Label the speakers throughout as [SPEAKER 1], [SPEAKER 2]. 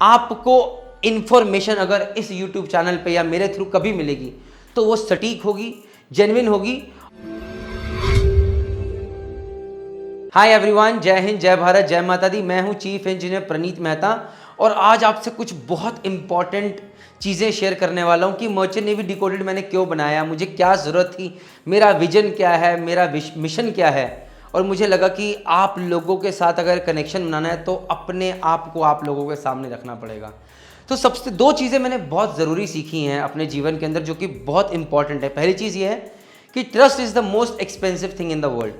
[SPEAKER 1] आपको इंफॉर्मेशन अगर इस YouTube चैनल पे या मेरे थ्रू कभी मिलेगी तो वो सटीक होगी, जेन्युइन होगी। हाय एवरीवन, जय हिंद, जय भारत, जय माता दी। मैं हूं चीफ इंजीनियर प्रणीत मेहता और आज आपसे कुछ बहुत इंपॉर्टेंट चीज़ें शेयर करने वाला हूं कि मर्चेंट नेवी डिकोडेड मैंने क्यों बनाया, मुझे क्या ज़रूरत थी, मेरा विजन क्या है, मेरा मिशन क्या है। और मुझे लगा कि आप लोगों के साथ अगर कनेक्शन बनाना है तो अपने आप को आप लोगों के सामने रखना पड़ेगा। तो सबसे दो चीज़ें मैंने बहुत ज़रूरी सीखी हैं अपने जीवन के अंदर जो कि बहुत इंपॉर्टेंट है। पहली चीज़ ये है कि trust is the most expensive thing in the world.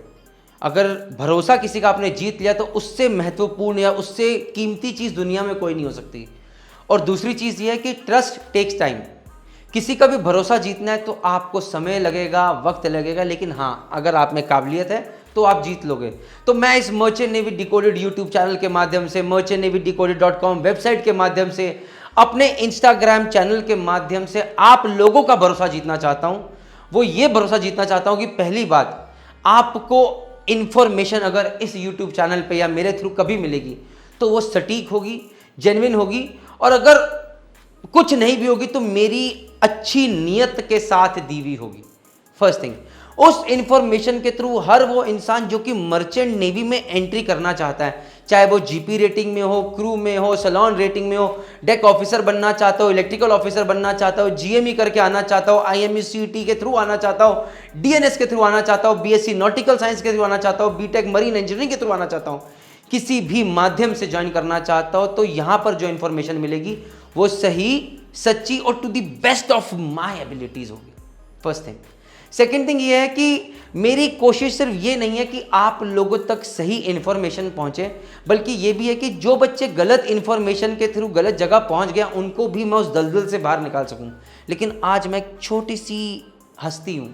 [SPEAKER 1] अगर भरोसा किसी का आपने जीत लिया तो उससे महत्वपूर्ण या उससे कीमती चीज़ दुनिया में कोई नहीं हो सकती। और दूसरी चीज़ ये है कि ट्रस्ट टेक्स टाइम। किसी का भी भरोसा जीतना है तो आपको समय लगेगा, वक्त लगेगा, लेकिन हाँ, अगर आप में काबिलियत है तो आप जीत लोगे। तो मैं इस merchant navy decoded YouTube channel के माध्यम से, merchantnavydecoded.com वेबसाइट के माध्यम से, अपने इंस्टाग्राम चैनल के माध्यम से आप लोगों का भरोसा जीतना चाहता हूँ। वो ये भरोसा जीतना चाहता हूँ कि पहली बात, आपको इंफॉर्मेशन अगर इस यूट्यूब चैनल पे या मेरे थ्रू कभी मिलेगी तो वो सटीक होगी, जेन्युइन होगी, और अगर कुछ नहीं भी होगी तो मेरी अच्छी नीयत के साथ दी हुई होगी। फर्स्ट थिंग, उस इंफॉर्मेशन के थ्रू हर वो इंसान जो कि मर्चेंट नेवी में एंट्री करना चाहता है, चाहे वो जीपी रेटिंग में हो, क्रू में हो, सैलॉन रेटिंग में हो, डेक ऑफिसर बनना चाहता हो, इलेक्ट्रिकल ऑफिसर बनना चाहता हो, जीएमई करके आना चाहता हो, आईएमयू-सीईटी के थ्रू आना चाहता हो, डीएनएस के थ्रू आना चाहता हो, बीएससी नॉटिकल साइंस के थ्रू आना चाहता हो, बीटेक मरीन इंजीनियरिंग के थ्रू आना चाहता हो, किसी भी माध्यम से ज्वाइन करना चाहता हो, तो यहां पर जो इंफॉर्मेशन मिलेगी वो सही, सच्ची और to the best of my abilities होगी। First thing. सेकेंड थिंग ये है कि मेरी कोशिश सिर्फ ये नहीं है कि आप लोगों तक सही इंफॉर्मेशन पहुंचे, बल्कि ये भी है कि जो बच्चे गलत इंफॉर्मेशन के थ्रू गलत जगह पहुंच गया उनको भी मैं उस दलदल से बाहर निकाल सकूं। लेकिन आज मैं एक छोटी सी हस्ती हूं,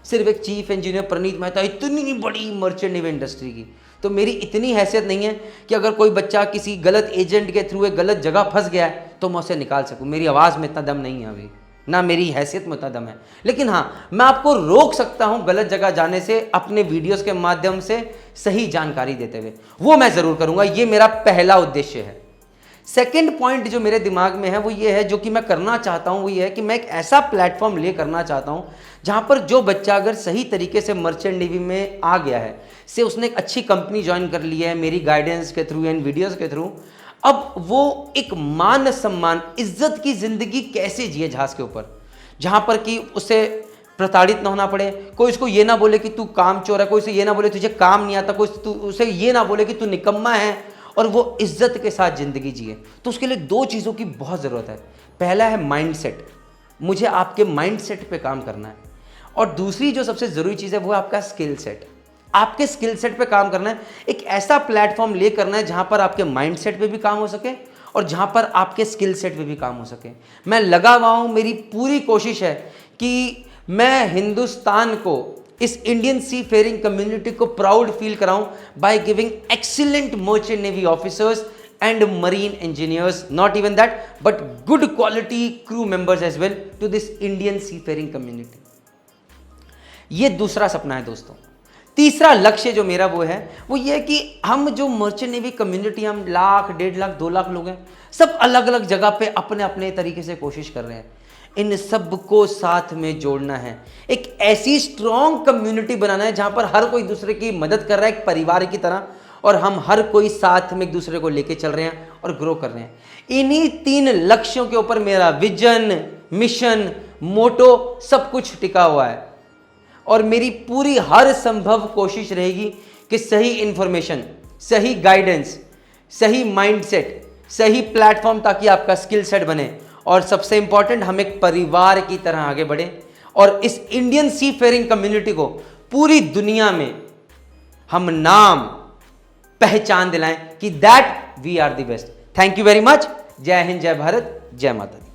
[SPEAKER 1] सिर्फ एक चीफ इंजीनियर प्रणीत मेहता, इतनी बड़ी मर्चेंट नेवी इंडस्ट्री की। तो मेरी इतनी हैसियत नहीं है कि अगर कोई बच्चा किसी गलत एजेंट के थ्रू एक गलत जगह फंस गया है तो मैं उसे निकाल सकूं। मेरी आवाज़ में इतना दम नहीं है अभी, ना मेरी हैसियत में उतना दम है। लेकिन हाँ, मैं आपको रोक सकता हूं गलत जगह जाने से अपने वीडियोस के माध्यम से सही जानकारी देते हुए। वो मैं ज़रूर करूंगा, ये मेरा पहला उद्देश्य है। सेकेंड पॉइंट जो मेरे दिमाग में है वो ये है, जो कि मैं करना चाहता हूं वो ये है कि मैं एक ऐसा प्लेटफॉर्म ले करना चाहता हूं जहां पर जो बच्चा अगर सही तरीके से मर्चेंट नेवी में आ गया है, से उसने एक अच्छी कंपनी ज्वाइन कर ली है मेरी गाइडेंस के थ्रू एंड वीडियोस के थ्रू, अब वो एक मान सम्मान, इज्जत की जिंदगी कैसे जिए जहाज के ऊपर, जहां पर कि उसे प्रताड़ित ना होना पड़े, कोई उसको ये ना बोले कि तू काम चोर है, कोई उसे ये ना बोले तुझे काम नहीं आता, कोई उसे ये ना बोले कि तू निकम्मा है, और वो इज्जत के साथ जिंदगी जिए। तो उसके लिए दो चीज़ों की बहुत ज़रूरत है। पहला है माइंडसेट, मुझे आपके माइंडसेट पे काम करना है, और दूसरी जो सबसे ज़रूरी चीज़ है वो है आपका स्किल सेट। आपके स्किल सेट पे काम करना है, एक ऐसा प्लेटफॉर्म ले करना है जहां पर आपके माइंडसेट पे भी काम हो सके और जहां पर आपके स्किल सेट पे भी काम हो सके। मैं लगा हुआ हूं, मेरी पूरी कोशिश है कि मैं हिंदुस्तान को, इस इंडियन सी फेयरिंग कम्युनिटी को प्राउड फील कराऊं by giving excellent merchant navy officers and marine engineers, not even that but good quality crew members as well to this Indian seafaring community. ये दूसरा सपना है दोस्तों। तीसरा लक्ष्य जो मेरा वो है वो ये है कि हम जो मर्चेंट नेवी कम्युनिटी, हम 1,00,000, 1.5 लाख, 2 लाख लोग हैं, सब अलग अलग जगह पे अपने अपने तरीके से कोशिश कर रहे हैं। इन सबको साथ में जोड़ना है, एक ऐसी स्ट्रॉन्ग कम्युनिटी बनाना है जहां पर हर कोई दूसरे की मदद कर रहा है, एक परिवार की तरह, और हम हर कोई साथ में एक दूसरे को लेके चल रहे हैं और ग्रो कर रहे हैं। इन्हीं 3 लक्ष्यों के ऊपर मेरा विजन, मिशन, मोटो सब कुछ टिका हुआ है, और मेरी पूरी हर संभव कोशिश रहेगी कि सही इंफॉर्मेशन, सही गाइडेंस, सही माइंडसेट, सही प्लेटफॉर्म, ताकि आपका स्किल सेट बने, और सबसे इंपॉर्टेंट, हम एक परिवार की तरह आगे बढ़े और इस इंडियन सी फेयरिंग कम्युनिटी को पूरी दुनिया में हम नाम, पहचान दिलाएं कि that we are the best. Thank you very much. जय हिंद, जय भारत, जय माता दी।